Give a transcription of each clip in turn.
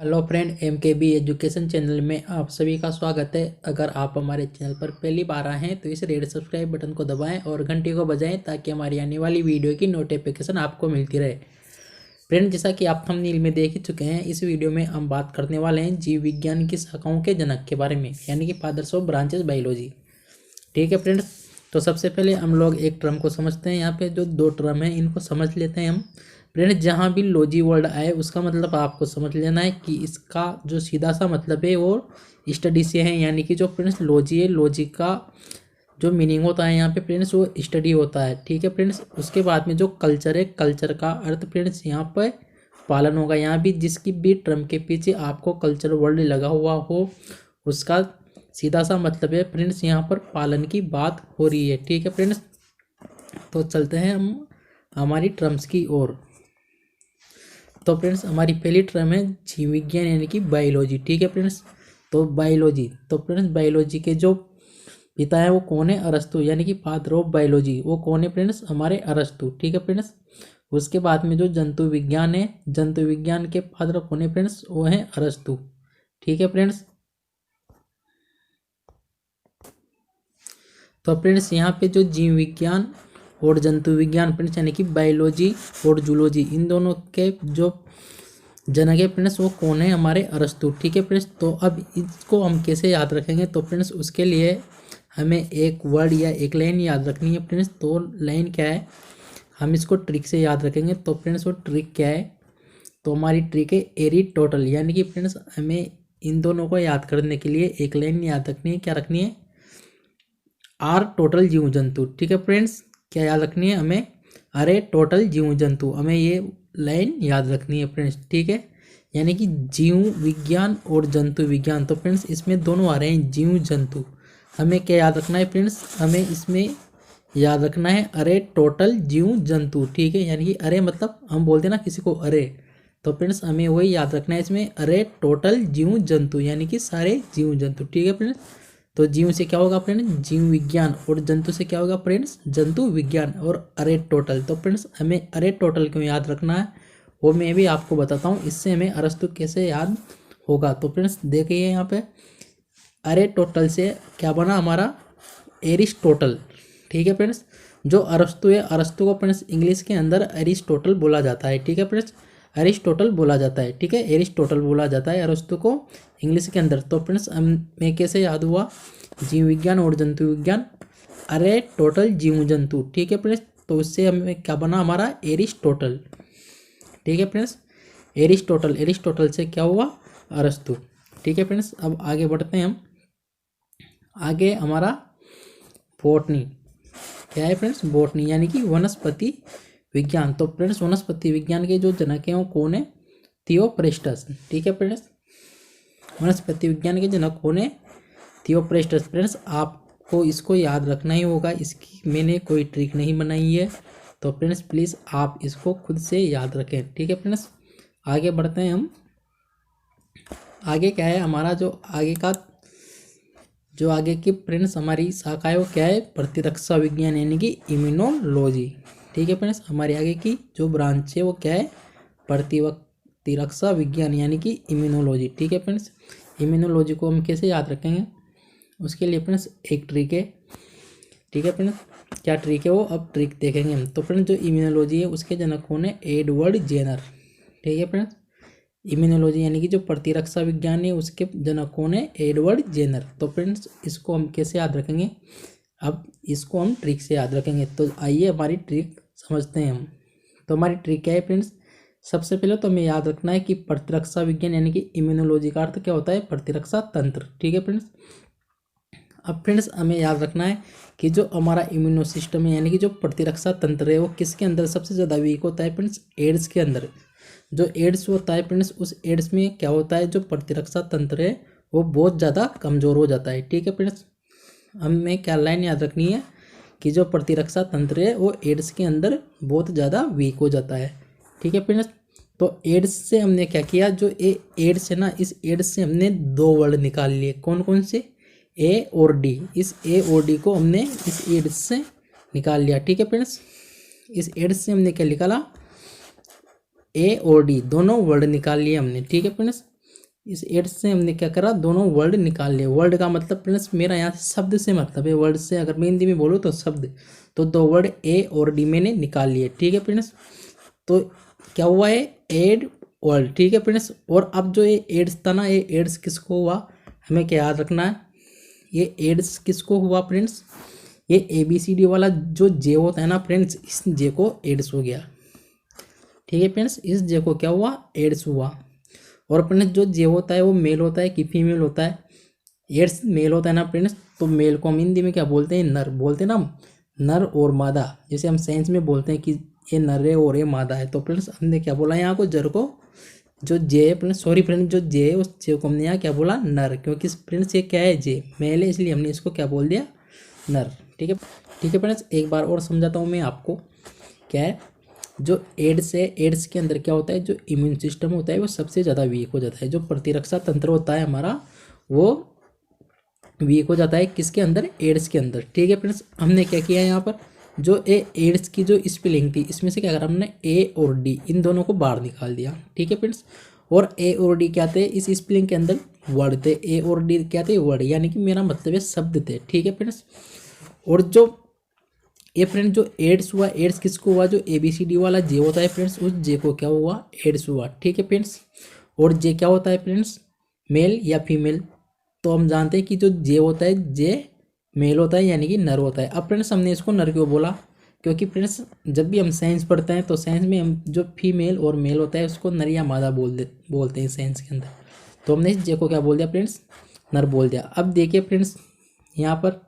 Hello friend, M के B education channel में आप सभी का स्वागत है। अगर आप हमारे चैनल पर पहली बार आए हैं तो इस रेड सब्सक्राइब बटन को दबाएं और घंटी को बजाएं ताकि हमारी आने वाली वीडियो की नोटिफिकेशन आपको मिलती रहे। फ्रेंड, जैसा कि आप थंबनेल में देख ही चुके हैं, इस वीडियो में हम बात करने वाले हैं जीव विज्ञान की शाखाओं के जनक के बारे में, यानी कि फादर्स ऑफ ब्रांचेस बायोलॉजी। ठीक है फ्रेंड्स, तो सबसे पहले हम लोग एक टर्म को समझते हैं। यहाँ पे जो दो टर्म है इनको समझ लेते हैं हम। फ्रेंड्स, जहाँ भी लॉजी वर्ड आए उसका मतलब आपको समझ लेना है कि इसका जो सीधा सा मतलब है वो स्टडी से है, यानी कि जो फ्रेंड्स लॉजी है, लॉजी का जो मीनिंग होता है यहाँ पे फ्रेंड्स वो स्टडी होता है। ठीक है फ्रेंड्स, उसके बाद में जो कल्चर है, कल्चर का अर्थ फ्रेंड्स यहाँ पर पालन होगा। यहाँ भी जिसकी भी टर्म के पीछे आपको कल्चर वर्ड लगा हुआ हो उसका सीधा सा मतलब है फ्रेंड्स यहाँ पर पालन की बात हो रही है। ठीक है फ्रेंड्स, तो चलते हैं हम हमारी टर्म्स की ओर। तो फ्रेंड्स, हमारी पहली टर्म है जीव विज्ञान यानी कि बायोलॉजी। ठीक है फ्रेंड्स, तो बायोलॉजी, तो फ्रेंड्स बायोलॉजी के जो पिता है वो कौन है? अरस्तु, यानी कि फादर ऑफ बायोलॉजी वो कौन है फ्रेंड्स? हमारे अरस्तु। ठीक है फ्रेंड्स, उसके बाद में जो जंतु विज्ञान है, जंतु विज्ञान के फादर कौन है फ्रेंड्स? वो है अरस्तु। ठीक है फ्रेंड्स, तो फ्रेंड्स यहाँ पे जो जीव विज्ञान और जंतु विज्ञान फ्रेंड्स यानी कि बायोलॉजी और जूलॉजी, इन दोनों के जो जनक है फ्रेंड्स वो कौन है? हमारे अरस्तु। ठीक है फ्रेंड्स, तो अब इसको हम कैसे याद रखेंगे? तो फ्रेंड्स उसके लिए हमें एक वर्ड या एक लाइन याद रखनी है फ्रेंड्स। तो लाइन क्या है? हम इसको ट्रिक से याद रखेंगे। तो फ्रेंड्स वो ट्रिक क्या है? तो हमारी ट्रिक है एरिस्टोटल, यानी कि फ्रेंड्स हमें इन दोनों को याद करने के लिए एक लाइन याद रखनी है। क्या रखनी है? आर टोटल जीव जंतु। ठीक है फ्रेंड्स, क्या याद रखनी है हमें? अरे टोटल जीव जंतु, हमें ये लाइन याद रखनी है फ्रेंड्स। ठीक है, यानी कि जीव विज्ञान और जंतु विज्ञान, तो फ्रेंड्स इसमें दोनों आ रहे हैं जीव जंतु। हमें क्या याद रखना है फ्रेंड्स? हमें इसमें याद रखना है अरे टोटल जीव जंतु। ठीक है, यानी कि अरे मतलब हम बोलते हैं ना किसी को अरे, तो फ्रेंड्स हमें वही याद रखना है इसमें, अरे टोटल जीव जंतु यानी कि सारे जीव जंतु। ठीक है फ्रेंड्स, तो जीव से क्या होगा फ्रेंड्स? जीव विज्ञान, और जंतु से क्या होगा फ्रेंड्स? जंतु विज्ञान, और अरे टोटल। तो फ्रेंड्स हमें अरे टोटल क्यों याद रखना है वो मैं भी आपको बताता हूँ, इससे हमें अरस्तु कैसे याद होगा। तो फ्रेंड्स देखिए यहाँ पे अरे टोटल से क्या बना हमारा? एरिस्टोटल। ठीक है फ्रेंड्स, जो अरस्तु है, अरस्तु को फ्रेंड्स इंग्लिश के अंदर एरिस्टोटल बोला जाता है। ठीक है फ्रेंड्स, एरिस्टोटल बोला जाता है। ठीक है, एरिस्टोटल बोला जाता है अरस्तु को इंग्लिश के अंदर। तो फ्रेंड्स हमें कैसे याद हुआ? जीव विज्ञान और जंतु विज्ञान, अरे टोटल जीव जंतु। ठीक है फ्रेंड्स, तो उससे हमें क्या बना हमारा? एरिस्टोटल। ठीक है फ्रेंड्स, एरिस्टोटल, एरिस्टोटल से क्या हुआ? अरस्तु। ठीक है फ्रेंड्स, अब आगे बढ़ते हैं हम। आगे हमारा बॉटनी क्या है फ्रेंड्स? बॉटनी यानी कि वनस्पति विज्ञान। तो फ्रेंड्स वनस्पति विज्ञान के जो जनक हैं वो कौन है? थियोप्रेस्टस। ठीक है फ्रेंड्स, वनस्पति विज्ञान के जनक कौन है? थियोप्रेस्टस। फ्रेंड्स आपको इसको याद रखना ही होगा, इसकी मैंने कोई ट्रिक नहीं बनाई है। तो फ्रेंड्स प्लीज़ आप इसको खुद से याद रखें। ठीक है फ्रेंड्स, आगे बढ़ते हैं हम। आगे क्या है हमारा जो आगे का, जो आगे की फ्रेंड्स हमारी शाखा है वो क्या है? प्रतिरक्षा विज्ञान यानी कि इम्यूनोलॉजी। ठीक है फ्रेंड्स, हमारी आगे की जो ब्रांच है वो क्या है? प्रतिरक्षा विज्ञान यानी कि इम्यूनोलॉजी। ठीक है फ्रेंड्स, इम्यूनोलॉजी को हम कैसे याद रखेंगे? उसके लिए फ्रेंड्स एक ट्रिक है। ठीक है फ्रेंड्स, क्या ट्रिक है वो अब ट्रिक देखेंगे हम। तो फ्रेंड्स जो इम्यूनोलॉजी है उसके जनक कौन है? Edward Jenner. ठीक है फ्रेंड्स, इम्यूनोलॉजी यानी कि जो प्रतिरक्षा विज्ञान है उसके जनक कौन है? Edward Jenner. तो फ्रेंड्स इसको हम कैसे याद रखेंगे? अब इसको हम ट्रिक से याद रखेंगे। तो आइए हमारी ट्रिक समझते हैं हम। तो हमारी ट्रिक क्या है फ्रेंड्स? सबसे पहले तो हमें याद रखना है कि प्रतिरक्षा विज्ञान यानी कि इम्यूनोलॉजी का अर्थ क्या होता है? प्रतिरक्षा तंत्र। ठीक है फ्रेंड्स, अब फ्रेंड्स हमें याद रखना है कि जो हमारा इम्यूनो सिस्टम है यानी कि जो प्रतिरक्षा तंत्र है वो किसके अंदर सबसे ज़्यादा वीक होता है फ्रेंड्स? एड्स के अंदर। जो एड्स होता है फ्रेंड्स, उस एड्स में क्या होता है? जो प्रतिरक्षा तंत्र है वो बहुत ज़्यादा कमज़ोर हो जाता है। ठीक है फ्रेंड्स, हमें क्या लाइन याद रखनी है कि जो प्रतिरक्षा तंत्र है वो एड्स के अंदर बहुत ज़्यादा वीक हो जाता है। ठीक है फ्रेंड्स, तो एड्स से हमने क्या किया? जो एड्स है ना, इस एड्स से हमने दो वर्ड निकाल लिए। कौन कौन से? ए और डी। इस ए और डी को हमने इस एड्स से निकाल लिया। ठीक है फ्रेंड्स, इस एड्स से हमने क्या निकाला? ए और डी दोनों वर्ड निकाल लिए हमने। ठीक है फ्रेंड्स, इस एड्स से हमने क्या करा, दोनों वर्ड निकाल लिए। वर्ड का मतलब फ्रेंड्स मेरा यहाँ से शब्द से मतलब है, वर्ड से अगर मैं हिंदी में बोलूँ तो शब्द, तो दो वर्ड ए और डी मैंने निकाल लिए। ठीक है फ्रेंड्स, तो क्या हुआ है, एड वर्ड। ठीक है फ्रेंड्स, और अब जो ये एड्स था ना, ये एड्स किसको हुआ, हमें क्या याद रखना है, ये एड्स किसको हुआ फ्रेंड्स, ये ABCD वाला जो जे होता है ना फ्रेंड्स, इस जे को एड्स हो गया। ठीक है फ्रेंड्स, इस जे को क्या हुआ, एड्स हुआ। और फ्रेंड्स जो जे होता है वो मेल होता है कि फीमेल होता है, एड्स मेल होता है ना फ्रेंड्स, तो मेल को हम हिंदी में क्या बोलते हैं, नर बोलते हैं ना हम, नर और मादा। जैसे हम साइंस में बोलते हैं कि ये नर है और ये मादा है, तो फ्रेंड्स हमने क्या बोला यहाँ को, जर को, जो जे है फ्रेंड्स, सॉरी फ्रेंड्स, जो जे है उस जे को हमने यहाँ क्या बोला, नर, क्योंकि फ्रेंड्स ये क्या है, जे मेल है, इसलिए हमने इसको क्या बोल दिया, नर। ठीक है, ठीक है फ्रेंड्स, एक बार और समझाता हूँ मैं आपको, क्या है, जो एड्स है, एड्स के अंदर क्या होता है, जो इम्यून सिस्टम होता है वो सबसे ज़्यादा वीक हो जाता है, जो प्रतिरक्षा तंत्र होता है हमारा वो वीक हो जाता है, किसके अंदर, एड्स के अंदर। ठीक है फ्रेंड्स, हमने क्या किया यहाँ पर, जो एड्स की जो स्पेलिंग थी, इसमें से क्या करा हमने, ए और डी इन दोनों को बाहर निकाल दिया। ठीक है फ्रेंड्स, और ए और डी क्या थे, इस स्पेलिंग के अंदर वर्ड थे, ए और डी क्या थे, वर्ड, यानी कि मेरा मतलब है शब्द थे। ठीक है फ्रेंड्स, और जो ये फ्रेंड्स जो एड्स हुआ, एड्स किसको हुआ, जो ABCD वाला जे होता है फ्रेंड्स, उस जे को क्या हुआ, एड्स हुआ। ठीक है फ्रेंड्स, और जे क्या होता है फ्रेंड्स, मेल या फीमेल, तो हम जानते हैं कि जो जे होता है, जे मेल होता है, यानी कि नर होता है। अब फ्रेंड्स हमने इसको नर क्यों बोला, क्योंकि फ्रेंड्स जब भी हम साइंस पढ़ते हैं तो साइंस में हम जो फीमेल और मेल होता है उसको नर या मादा बोलते हैं साइंस के अंदर, तो हमने इस जे को क्या बोल दिया फ्रेंड्स, नर बोल दिया। अब देखिए फ्रेंड्स यहाँ पर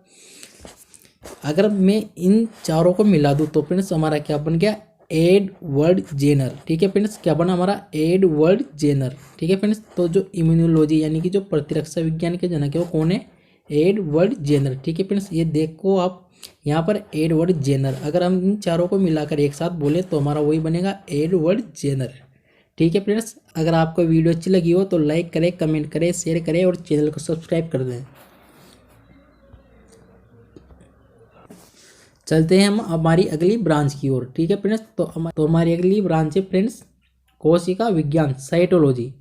अगर मैं इन चारों को मिला दूँ तो फ्रेंड्स हमारा क्या बन गया, एड वर्ड जेनर। ठीक है फ्रेंड्स, क्या बना हमारा, एड वर्ड जेनर। ठीक है फ्रेंड्स, तो जो इम्यूनोलॉजी यानी कि जो प्रतिरक्षा विज्ञान के जनक है वो कौन है, एड वर्ड जेनर। ठीक है फ्रेंड्स, ये देखो आप यहाँ पर एड वर्ड जेनर, अगर हम इन चारों को मिलाकर एक साथ बोले तो हमारा वही बनेगा, एड वर्ड जेनर। ठीक है फ्रेंड्स, अगर आपको वीडियो अच्छी लगी हो तो लाइक करें, कमेंट करें, शेयर करें और चैनल को सब्सक्राइब कर दें। चलते हैं हम हमारी अगली ब्रांच की ओर। ठीक है फ्रेंड्स, तो हमारी अगली ब्रांच है फ्रेंड्स कोशिका विज्ञान, साइटोलॉजी।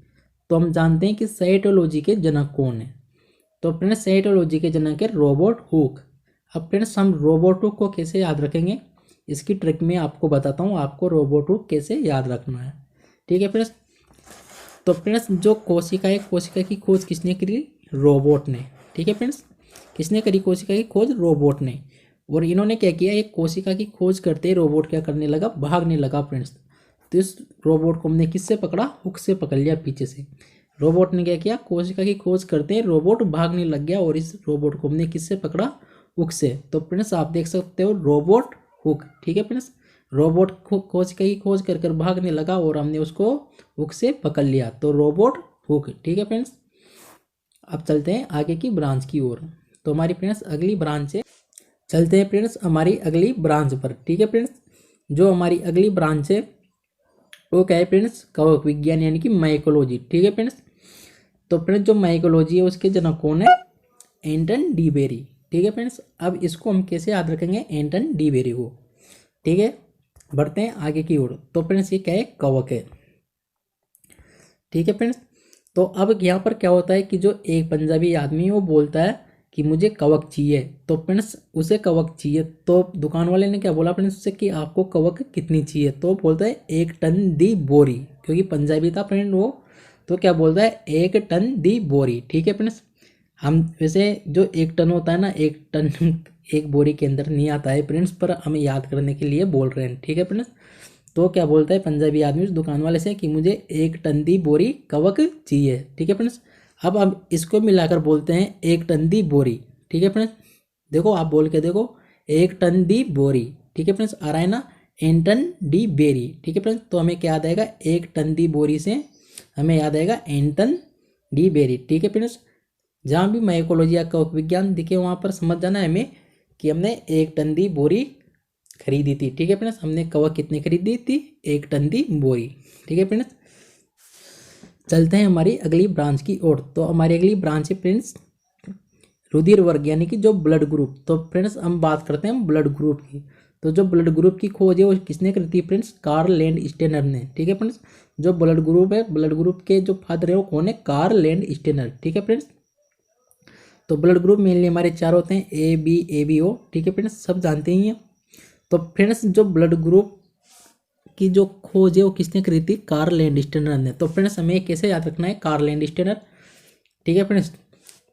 तो हम जानते हैं कि साइटोलॉजी के जनक कौन है, तो फ्रेंड्स साइटोलॉजी के जनक है रॉबर्ट हुक। अब फ्रेंड्स हम रॉबर्ट हुक को कैसे याद रखेंगे, इसकी ट्रिक मैं आपको बताता हूँ, आपको रॉबर्ट हुक कैसे याद रखना है। ठीक है फ्रेंड्स, तो फ्रेंड्स जो कोशिका है, कोशिका की खोज किसने करी, रोबोट ने। ठीक है फ्रेंड्स, किसने करी कोशिका की खोज, रोबोट ने। और इन्होंने क्या किया, एक कोशिका की खोज करते ही रोबोट क्या करने लगा, भागने लगा फ्रेंड्स। तो इस रोबोट को हमने किससे पकड़ा, हुक से पकड़ लिया पीछे से। रोबोट ने क्या किया, कोशिका की खोज करते ही रोबोट भागने लग गया और इस रोबोट को हमने किससे पकड़ा, हुक से। तो फ्रेंड्स आप देख सकते हो रोबोट हुक। ठीक है फ्रेंड्स, रोबोट कोशिका की खोज कर भागने लगा और हमने उसको हुक से पकड़ लिया, तो रोबोट हुक। ठीक है फ्रेंड्स, अब चलते हैं आगे की ब्रांच की ओर। तो हमारी फ्रेंड्स अगली ब्रांच है, चलते हैं फ्रेंड्स हमारी अगली ब्रांच पर। ठीक है फ्रेंड्स, जो हमारी अगली ब्रांच है वो क्या है फ्रेंड्स, कवक विज्ञान यानी कि माइकोलॉजी। ठीक है फ्रेंड्स, तो फ्रेंड्स जो माइकोलॉजी है उसके जनक कौन है, एंटन डी बेरी। ठीक है फ्रेंड्स, अब इसको हम कैसे याद रखेंगे, एंटन डी बेरी को। ठीक है, बढ़ते हैं आगे की ओर। तो फ्रेंड्स ये क्या है, कवक है। ठीक है फ्रेंड्स, तो अब यहाँ पर क्या होता है कि जो एक पंजाबी आदमी है वो बोलता है कि मुझे कवक चाहिए, तो फ्रेंड्स उसे कवक चाहिए, तो दुकान वाले ने क्या बोला फ्रेंड्स उससे कि आपको कवक कितनी चाहिए, तो बोलता है 1 टन दी बोरी, क्योंकि पंजाबी था फ्रेंड वो, तो क्या बोलता है 1 टन दी बोरी। ठीक है फ्रेंड्स, हम वैसे जो 1 टन होता है ना, 1 टन एक बोरी के अंदर नहीं आता है फ्रेंड्स, पर हमें याद करने के लिए बोल रहे हैं। ठीक है फ्रेंड्स, तो क्या बोलता है पंजाबी आदमी उस दुकान वाले से कि मुझे 1 टन दी बोरी कवक चाहिए। ठीक है फ्रेंड्स, अब हम इसको मिलाकर बोलते हैं 1 टन दी बोरी। ठीक है फ्रेंड्स, देखो आप बोल के देखो 1 टन दी बोरी। ठीक है फ्रेंड्स, आ रहा है ना, एन टन डी बेरी। ठीक है फ्रेंड्स, तो हमें क्या याद आएगा, 1 टन दी बोरी से हमें याद आएगा एन टन डी बेरी। ठीक है फ्रेंड्स, जहाँ भी माइकोलॉजी या कवक विज्ञान दिखे वहाँ पर समझ जाना है हमें कि हमने 1 टन दी बोरी खरीदी थी। ठीक है फ्रेंड्स, हमने कवक कितनी खरीदी थी, 1 टन दी बोरी। ठीक है फ्रेंड्स, चलते हैं हमारी अगली ब्रांच की ओर। तो हमारी अगली ब्रांच है फ्रेंड्स रुधिर वर्ग यानी कि जो ब्लड ग्रुप। तो फ्रेंड्स हम बात करते हैं ब्लड ग्रुप की। तो जो ब्लड ग्रुप की खोज है वो किसने करी थी फ्रेंड्स, कार्ल लैंडस्टेनर ने। ठीक है फ्रेंड्स, जो ब्लड ग्रुप है, ब्लड ग्रुप के जो फादर है वो कौन है, कार्ल लैंडस्टेनर। ठीक है फ्रेंड्स, तो ब्लड ग्रुप मेनली हमारे चार होते हैं, A B A B O. ठीक है फ्रेंड्स, सब जानते ही हैं। तो फ्रेंड्स जो ब्लड ग्रुप की जो खोज है वो किसने करी थी, कार्ल लैंडस्टेनर ने। तो फ्रेंड्स हमें कैसे याद रखना है, कार्ल लैंडस्टेनर। ठीक है फ्रेंड्स,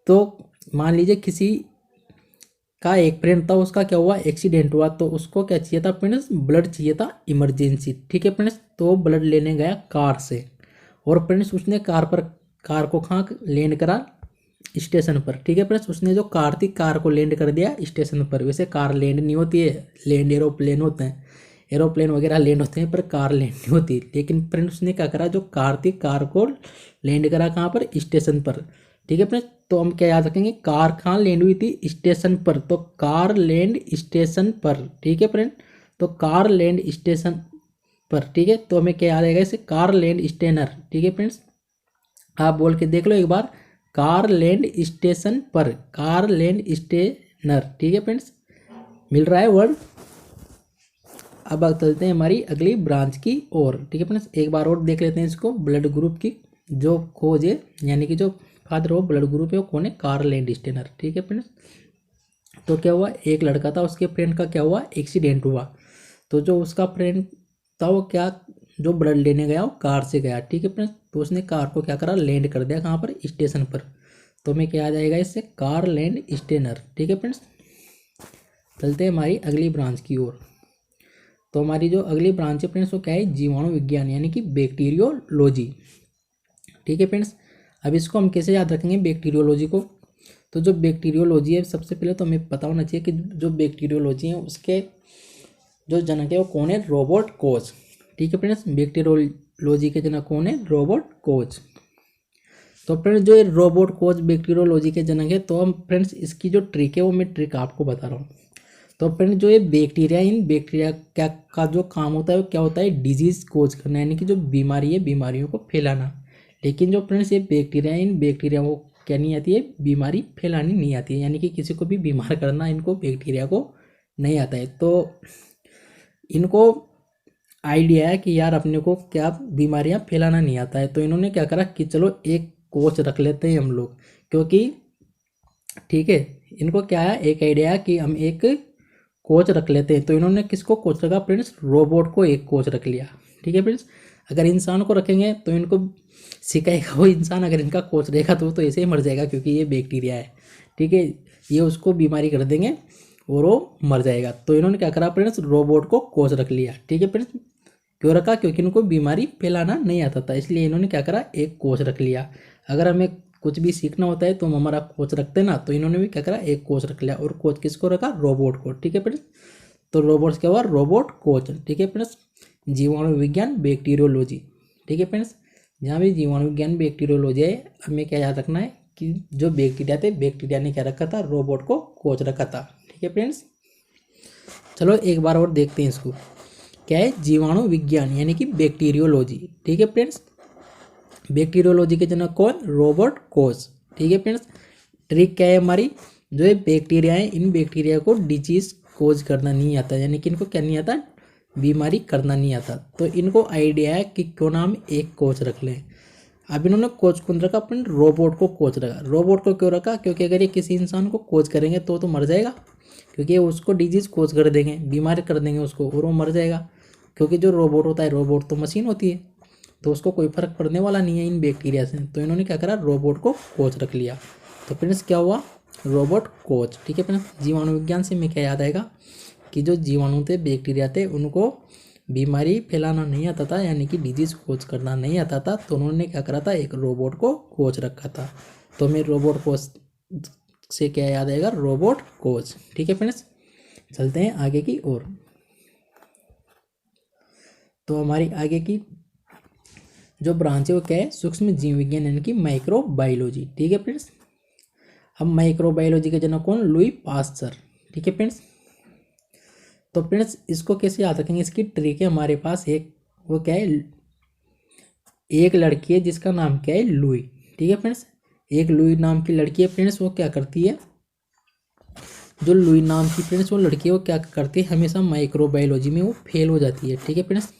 तो मान लीजिए किसी का एक फ्रेंड था, उसका क्या हुआ, एक्सीडेंट हुआ, तो उसको क्या चाहिए था फ्रेंड्स, ब्लड चाहिए था इमरजेंसी। ठीक है फ्रेंड्स, तो ब्लड लेने गया कार से, और फ्रेंड्स उसने कार को कहाँ लैंड करा, स्टेशन पर। ठीक है फ्रेंड्स, उसने जो कार थी, कार को लैंड कर दिया स्टेशन पर। वैसे कार लैंड नहीं होती है, लैंड एरोप्लेन होते हैं, एरोप्लेन वगैरह लैंड होते हैं, पर कार लैंड नहीं होती। लेकिन फ्रेंड्स उसने क्या करा, जो कार थी, कार को लैंड करा कहाँ पर, स्टेशन पर। ठीक है फ्रेंड्स, तो हम क्या याद रखेंगे, कार कहाँ लैंड हुई थी, स्टेशन पर, तो कार लैंड स्टेशन पर। ठीक है फ्रेंड, तो कार लैंड स्टेशन पर। ठीक है, तो हमें क्या याद आएगा इसे, कार लैंड स्टेनर। ठीक है फ्रेंड्स, आप बोल के देख लो एक बार, कार लैंड स्टेशन पर, कार लैंड स्टेनर। ठीक है फ्रेंड्स, मिल रहा है वर्ड। अब चलते हैं हमारी अगली ब्रांच की ओर। ठीक है फ्रेंड्स, एक बार और देख लेते हैं इसको, ब्लड ग्रुप की जो खोज है, यानी कि जो फादर ऑफ ब्लड ग्रुप है वो कौन है, कार्ल लैंडस्टेनर। ठीक है फ्रेंड्स, तो क्या हुआ, एक लड़का था, उसके फ्रेंड का क्या हुआ, एक्सीडेंट हुआ। तो जो उसका फ्रेंड था वो क्या, जो ब्लड लेने गया वो कार से गया। ठीक है फ्रेंड्स, तो उसने कार को क्या करा, लैंड कर दिया कहाँ पर, स्टेशन पर। तो हमें क्या आ जाएगा इससे, कार लैंड स्टेनर। ठीक है फ्रेंड्स, चलते हैं हमारी अगली ब्रांच की ओर। तो हमारी जो अगली ब्रांच है फ्रेंड्स वो क्या है, जीवाणु विज्ञान, यानी कि बैक्टीरियोलॉजी। ठीक है फ्रेंड्स, अब इसको हम कैसे याद रखेंगे बैक्टीरियोलॉजी को। तो जो बैक्टीरियोलॉजी है, सबसे पहले तो हमें पता होना चाहिए कि जो बैक्टीरियोलॉजी है उसके जो जनक है वो कौन है, रॉबर्ट कोच। ठीक है फ्रेंड्स, बैक्टीरियोलॉजी के जनक कौन है, रॉबर्ट कोच। तो फ्रेंड्स जो ये रॉबर्ट कोच बैक्टीरियोलॉजी के जनक है, तो हम फ्रेंड्स इसकी जो ट्रिक है वो मैं ट्रिक आपको बता रहा हूँ। तो फ्रेंड्स जो ये बैक्टीरिया, इन बैक्टीरिया क्या का जो काम होता है वो क्या होता है, डिजीज कोज करना, यानी कि जो बीमारी है बीमारियों को फैलाना। लेकिन जो फ्रेंड्स ये बैक्टीरिया, इन बैक्टीरिया को क्या नहीं आती है, बीमारी फैलानी नहीं आती है, यानी कि किसी को भी बीमार करना इनको बैक्टीरिया को नहीं आता है। तो इनको आइडिया है कि यार अपने को क्या बीमारियां फैलाना नहीं आता है, तो इन्होंने क्या करा कि चलो एक कोच रख लेते हैं हम लोग, क्योंकि ठीक है, इनको क्या है, एक आइडिया है कि हम एक कोच रख लेते हैं। तो इन्होंने किसको कोच रखा फ्रेंड्स, रोबोट को एक कोच रख लिया। ठीक है फ्रेंड्स, अगर इंसान को रखेंगे तो इनको सिखाएगा वो इंसान, अगर इनका कोच रहेगा तो ऐसे ही मर जाएगा, क्योंकि ये बैक्टीरिया है। ठीक है, ये उसको बीमारी कर देंगे और वो मर जाएगा। तो इन्होंने क्या करा फ्रेंड्स, रोबोट को कोच रख लिया। ठीक है फ्रेंड्स, क्यों रखा, क्योंकि इनको बीमारी फैलाना नहीं आता था, इसलिए इन्होंने क्या करा, एक कोच रख लिया। अगर हमें कुछ भी सीखना होता है तो हम हमारा कोच रखते हैं ना, तो इन्होंने भी क्या करा, एक कोच रख लिया। और कोच किसको रखा, रोबोट को। ठीक है फ्रेंड्स, तो रोबोट क्या हुआ, रोबोट कोच। ठीक है फ्रेंड्स, जीवाणु विज्ञान बैक्टीरियोलॉजी। ठीक है फ्रेंड्स, जहाँ भी जीवाणु विज्ञान बैक्टीरियोलॉजी है, हमें क्या याद रखना है कि जो बैक्टीरिया थे, बैक्टीरिया ने क्या रखा था, रोबोट को कोच रखा था। ठीक है फ्रेंड्स, चलो एक बार और देखते हैं इसको, क्या है, जीवाणु विज्ञान यानी कि बैक्टीरियोलॉजी। ठीक है फ्रेंड्स, बैक्टीरियोलॉजी के जनक कौन, रॉबर्ट कोच। ठीक है फ्रेंड्स, ट्रिक क्या है हमारी, जो ये बैक्टीरिया है, इन बैक्टीरिया को डिजीज कोज करना नहीं आता, यानी कि इनको क्या नहीं आता, बीमारी करना नहीं आता। तो इनको आइडिया है कि क्यों ना हम एक कोच रख लें। अब इन्होंने कोच कौन रखा, अपन रोबोट को कोच रखा। रोबोट को क्यों रखा, क्योंकि अगर ये किसी इंसान को कोच करेंगे तो मर जाएगा, क्योंकि उसको डिजीज कोच कर देंगे, बीमार कर देंगे उसको, और वो मर जाएगा। क्योंकि जो रोबोट होता है, रोबोट तो मशीन होती है, तो उसको कोई फर्क पड़ने वाला नहीं है इन बैक्टीरिया से। तो इन्होंने क्या करा, रोबोट को कोच रख लिया। तो फ्रेंड्स क्या हुआ, रोबोट कोच। ठीक है फ्रेंड्स, जीवाणु विज्ञान से हमें क्या याद आएगा कि जो जीवाणु थे, बैक्टीरिया थे, उनको बीमारी फैलाना नहीं आता था, यानी कि डिजीज कोच करना नहीं आता था। तो उन्होंने क्या करा था, एक रोबोट को कोच रखा था। तो हमें रोबोट कोच से क्या याद आएगा, रोबोट कोच। ठीक है फ्रेंड्स, चलते हैं आगे की ओर। तो हमारी आगे की जो ब्रांच है वो क्या है, सूक्ष्म जीव विज्ञान यानी कि माइक्रोबायोलॉजी। ठीक है फ्रेंड्स, अब माइक्रोबायोलॉजी के जनक कौन, लुई पास्चर। ठीक है फ्रेंड्स, तो फ्रेंड्स इसको कैसे याद रखेंगे, इसकी ट्रिक है हमारे पास एक, वो क्या है, एक लड़की है जिसका नाम क्या है, लुई। ठीक है फ्रेंड्स, एक लुई नाम की लड़की है फ्रेंड्स, वो क्या करती है, जो लुई नाम की फ्रेंड्स वो लड़की है वो क्या करती है, हमेशा माइक्रोबायोलॉजी में वो फेल हो जाती है। ठीक है फ्रेंड्स,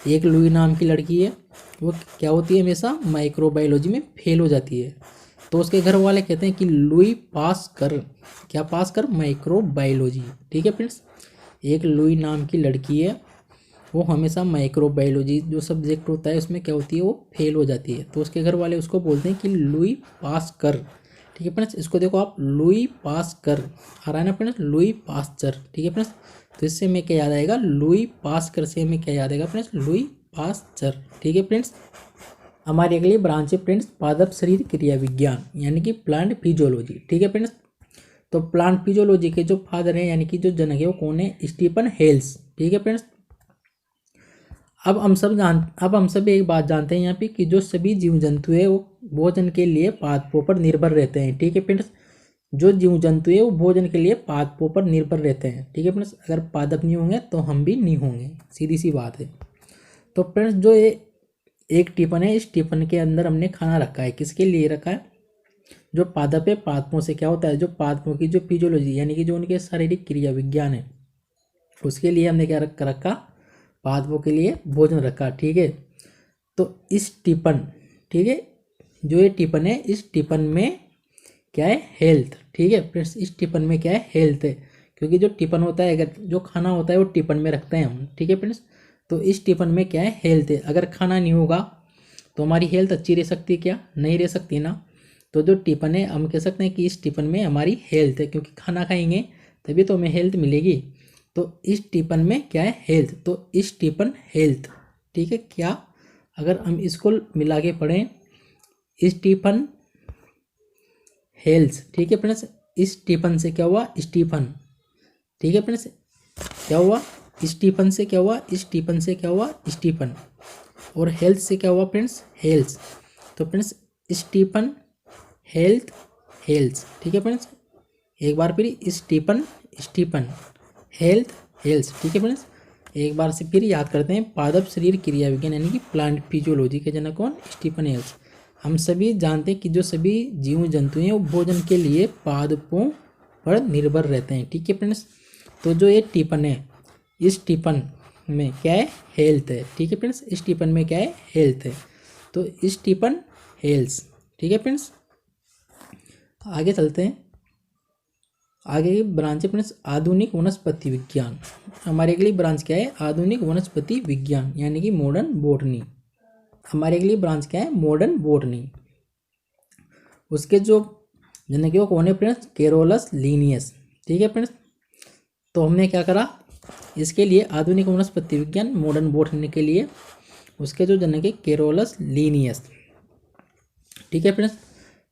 एक लुई नाम की लड़की है वो क्या होती है, हमेशा माइक्रोबायोलॉजी में फेल हो जाती है। तो उसके घर वाले कहते हैं कि लुई पास कर, क्या पास कर, माइक्रोबायोलॉजी। ठीक है फ्रेंड्स, एक लुई नाम की लड़की है वो हमेशा माइक्रोबायोलॉजी जो सब्जेक्ट होता है उसमें क्या होती है, वो फेल हो जाती है। तो उसके घर वाले उसको बोलते हैं कि लुई पास कर। ठीक है फ्रेंड्स, इसको देखो आप, लुई पास कर आ रहा है ना फ्रेंड्स, लुई पास्चर। ठीक है फ्रेंड्स, तो इससे हमें क्या याद आएगा, लुई पास कर से हमें क्या याद आएगा फ्रेंड्स, लुई पास्चर। ठीक है फ्रेंड्स, हमारी अगली ब्रांच है फ्रेंड्स पादप शरीर क्रिया विज्ञान यानी कि प्लांट फिजियोलॉजी। ठीक है फ्रेंड्स, तो प्लांट फिजियोलॉजी के जो फादर हैं यानी कि जो जनक है वो कौन है, स्टीफन हेल्स। ठीक है फ्रेंड्स, अब हम सब एक बात जानते हैं यहाँ पे कि जो सभी जीव जंतु है वो भोजन के लिए पादपों पर निर्भर रहते हैं। ठीक है फ्रेंड्स, जो जीव जंतु है वो भोजन के लिए पादपों पर निर्भर रहते हैं। ठीक है फ्रेंड्स, अगर पादप नहीं होंगे तो हम भी नहीं होंगे, सीधी सी बात है। तो फ्रेंड्स जो ये एक टिफिन है, इस टिफिन के अंदर हमने खाना रखा है, किसके लिए रखा है, जो पादप है पादपों से क्या होता है, जो पादपों की जो फिजियोलॉजी यानी कि जो उनके शारीरिक क्रिया विज्ञान है उसके लिए हमने क्या रखा, पादपों के लिए भोजन रखा। ठीक है, तो इस टिफिन, ठीक है, जो ये टिफिन है इस टिफिन में क्या है, हेल्थ। ठीक है फ्रेंड्स, इस टिफिन में क्या है, हेल्थ है, क्योंकि जो टिफिन होता है, अगर जो खाना होता है वो टिफिन में रखते हैं हम। ठीक है फ्रेंड्स, तो इस टिफिन में क्या है, हेल्थ है। अगर खाना नहीं होगा तो हमारी हेल्थ अच्छी रह सकती है क्या, नहीं रह सकती ना। तो जो टिफिन है हम कह सकते हैं कि इस टिफिन में हमारी हेल्थ है, क्योंकि खाना खाएंगे तभी तो हमें हेल्थ मिलेगी। तो इस टिफिन में क्या है, हेल्थ, तो इस टिफिन हेल्थ। ठीक है, क्या, अगर हम इसको मिला के पढ़ें, इस टिफिन हेल्थ। ठीक है फ्रेंड्स, इस टिफिन से क्या हुआ, स्टीफन। ठीक है फ्रेंड्स, क्या हुआ, स्टीफन से क्या हुआ, स्टीफन से क्या हुआ, स्टीफन, और हेल्थ से क्या हुआ फ्रेंड्स, हेल्थ। तो फ्रेंड्स स्टीफन हेल्थ हेल्थ। ठीक है फ्रेंड्स, एक बार फिर स्टीफन स्टीफन हेल्थ हेल्थ। ठीक है फ्रेंड्स, एक बार से फिर याद करते हैं, पादप शरीर क्रिया विज्ञान यानी कि प्लांट फिजियोलॉजी के जनक कौन, स्टीफन हेल्थ। हम सभी जानते हैं कि जो सभी जीव जंतु हैं वो भोजन के लिए पादपों पर निर्भर रहते हैं। ठीक है फ्रेंड्स, तो जो ये टिफिन है इस टिफिन में क्या है, हेल्थ है। ठीक है फ्रेंड्स, इस टिफिन में क्या है, हेल्थ है, तो इस टिफिन हेल्थ। ठीक है फ्रेंड्स, आगे चलते हैं, आगे की ब्रांच है फ्रेंड्स आधुनिक वनस्पति विज्ञान। हमारी अगली ब्रांच क्या है, आधुनिक वनस्पति विज्ञान यानी कि मॉडर्न बॉटनी। हमारी अगली ब्रांच क्या है, मॉडर्न बॉटनी। उसके जो जनक है वो कौन है फ्रेंड्स, कैरोलस लीनियस। ठीक है फ्रेंड्स, तो हमने क्या करा, इसके लिए आधुनिक वनस्पति विज्ञान मॉडर्न बॉटनी के लिए उसके जो जनक है कैरोलस लीनियस। ठीक है फ्रेंड्स,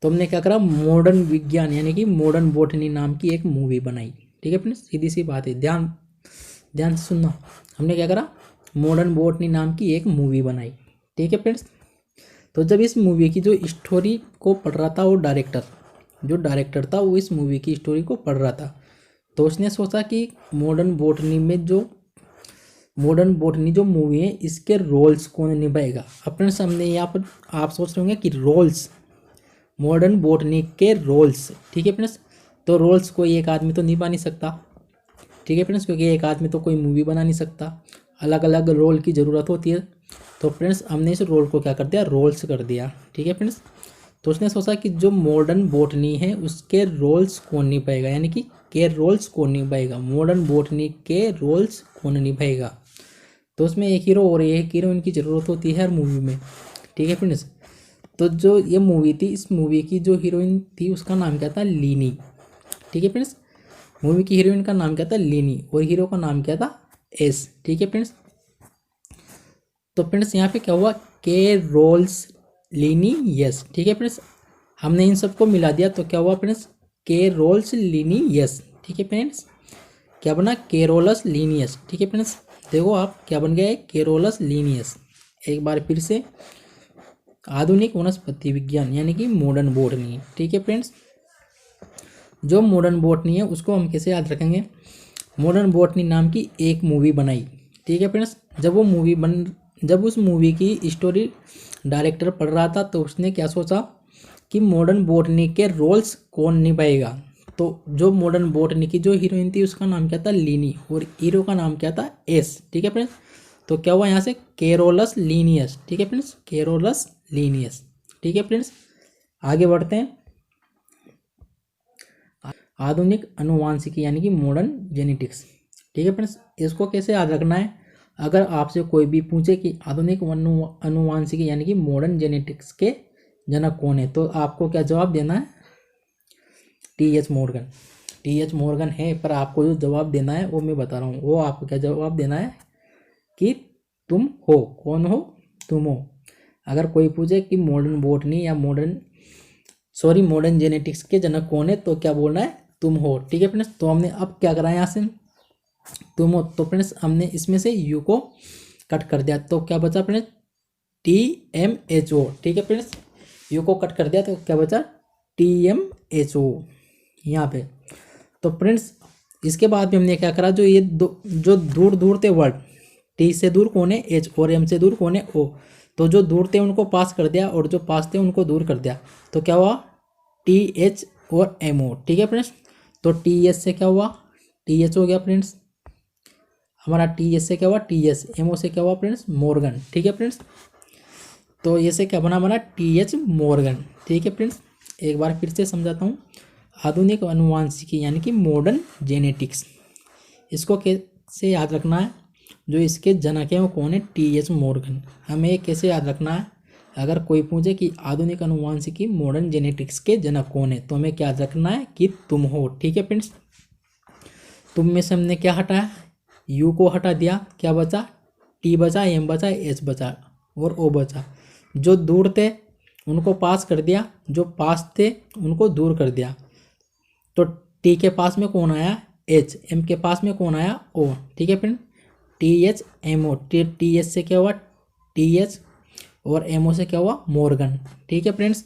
तो हमने क्या करा, मॉडर्न विज्ञान यानी कि मॉडर्न बॉटनी नाम की एक मूवी बनाई। ठीक है फ्रेंड्स, सीधी सी बात है, ध्यान ध्यान से सुनना। हमने क्या करा, मॉडर्न बॉटनी नाम की एक मूवी बनाई। ठीक है फ्रेंड्स, तो जब इस मूवी की जो स्टोरी को पढ़ रहा था वो डायरेक्टर था वो इस मूवी की स्टोरी को पढ़ रहा था, तो उसने सोचा कि मॉडर्न बॉटनी जो मूवी है इसके रोल्स कौन निभाएगा। अपने सामने यहाँ पर आप सोच रहे होंगे कि रोल्स, मॉडर्न बॉटनी के रोल्स। ठीक है फ्रेंड्स, तो रोल्स कोई एक आदमी तो निभा नहीं सकता। ठीक है फ्रेंड्स, क्योंकि एक आदमी तो कोई मूवी बना नहीं सकता, अलग अलग रोल की ज़रूरत होती है। तो फ्रेंड्स हमने इस रोल को क्या कर दिया, रोल्स कर दिया। ठीक है फ्रेंड्स, तो उसने सोचा कि जो मॉडर्न बॉटनी है उसके रोल्स कौन निभाएगा, यानी कि के रोल्स कौन निभाएगा, मॉडर्न बॉटनी के रोल्स कौन निभाएगा। तो उसमें एक हीरो और एक हीरोइन की ज़रूरत होती है हर मूवी में। ठीक है फ्रेंड्स, तो जो ये मूवी थी इस मूवी की जो हीरोइन थी उसका नाम क्या था, लीनी। ठीक है फ्रेंड्स, मूवी की हीरोइन का नाम क्या था, लीनी, और हीरो का नाम क्या था, एस। ठीक है फ्रेंड्स, तो फ्रेंड्स यहाँ पे क्या हुआ, के रोल्स लीनी यस। ठीक है फ्रेंड्स, हमने इन सबको मिला दिया तो क्या हुआ फ्रेंड्स, के रोल्स लीनी यस। ठीक है फ्रेंड्स, क्या बना, केरोलस लीनियस। ठीक है फ्रेंड्स, देखो आप क्या बन गया है, केरोलस लीनियस। एक बार फिर से, आधुनिक वनस्पति विज्ञान यानी कि मॉडर्न बॉटनी। ठीक है फ्रेंड्स, जो मॉडर्न बॉटनी है उसको हम कैसे याद रखेंगे, मॉडर्न बॉटनी नाम की एक मूवी बनाई। ठीक है फ्रेंड्स, जब उस मूवी की स्टोरी डायरेक्टर पढ़ रहा था तो उसने क्या सोचा कि मॉडर्न बॉटनी के रोल्स कौन निभाएगा। तो जो मॉडर्न बॉटनी की जो हीरोइन थी उसका नाम क्या था, लीनी, और हीरो का नाम क्या था, एस। ठीक है फ्रेंड्स, तो क्या हुआ यहाँ से, कैरोलस लीनियस। ठीक है फ्रेंड्स, कैरोलस लीनियस। ठीक है फ्रेंड्स, आगे बढ़ते हैं। आधुनिक अनुवांशिकी यानी कि मॉडर्न जेनेटिक्स। ठीक है फ्रेंड्स, इसको कैसे याद रखना है, अगर आपसे कोई भी पूछे कि आधुनिक अनुवांशिकी यानी कि मॉडर्न जेनेटिक्स के जनक कौन है, तो आपको क्या जवाब देना है, टी.एच. मॉर्गन। टी.एच. मॉर्गन है, पर आपको जो जवाब देना है वो मैं बता रहा हूँ, वो आपको क्या जवाब देना है कि तुम हो, कौन हो, तुम हो। अगर कोई पूछे कि मॉडर्न बॉटनी या मॉडर्न जेनेटिक्स के जनक कौन है, तो क्या बोलना है, तुम हो। ठीक है फ्रेंड्स, तो हमने अब क्या करा यहाँ से, तुम हो, तो फ्रेंड्स हमने इसमें से यू को कट कर दिया, तो क्या बचा फ्रेंड्स, TMHO। ठीक है फ्रेंड्स, यू को कट कर दिया तो क्या बचा, TMHO यहाँ पे। तो फ्रेंड्स इसके बाद भी हमने क्या करा, जो ये जो दूर दूर थे वर्ड, टी से दूर कौन है, एच, और एम से दूर कौन है, ओ, तो जो दूर थे उनको पास कर दिया और जो पास थे उनको दूर कर दिया, तो क्या हुआ, TH और MO। ठीक है फ्रेंड्स, तो TH से क्या हुआ, TH हो गया फ्रेंड्स हमारा, TH से क्या हुआ, TS, MO से क्या हुआ फ्रेंड्स, मॉर्गन। ठीक है फ्रेंड्स, तो ये से क्या बना हमारा, TH मॉर्गन। ठीक है फ्रेंड्स, एक बार फिर से समझाता हूँ, आधुनिक अनुवांशिकी यानी कि मॉडर्न जेनेटिक्स, इसको कैसे याद रखना है, जो इसके जनक हैं वो कौन है, TH मॉर्गन। हमें कैसे याद रखना है, अगर कोई पूछे कि आधुनिक अनुवांशिकी मॉडर्न जेनेटिक्स के जनक कौन है, तो हमें क्या याद रखना है कि तुम हो। ठीक है फ्रेंड्स, तुम में से हमने क्या हटाया, यू को हटा दिया, क्या बचा, टी बचा, एम बचा, एच बचा और ओ बचा। जो दूर थे उनको पास कर दिया, जो पास थे उनको दूर कर दिया, तो टी के पास में कौन आया, एच, एम के पास में कौन आया, ओ। ठीक है फ्रेंड, TH MO, TH से क्या हुआ, TH, और MO से क्या हुआ, मॉर्गन। ठीक है फ्रेंड्स,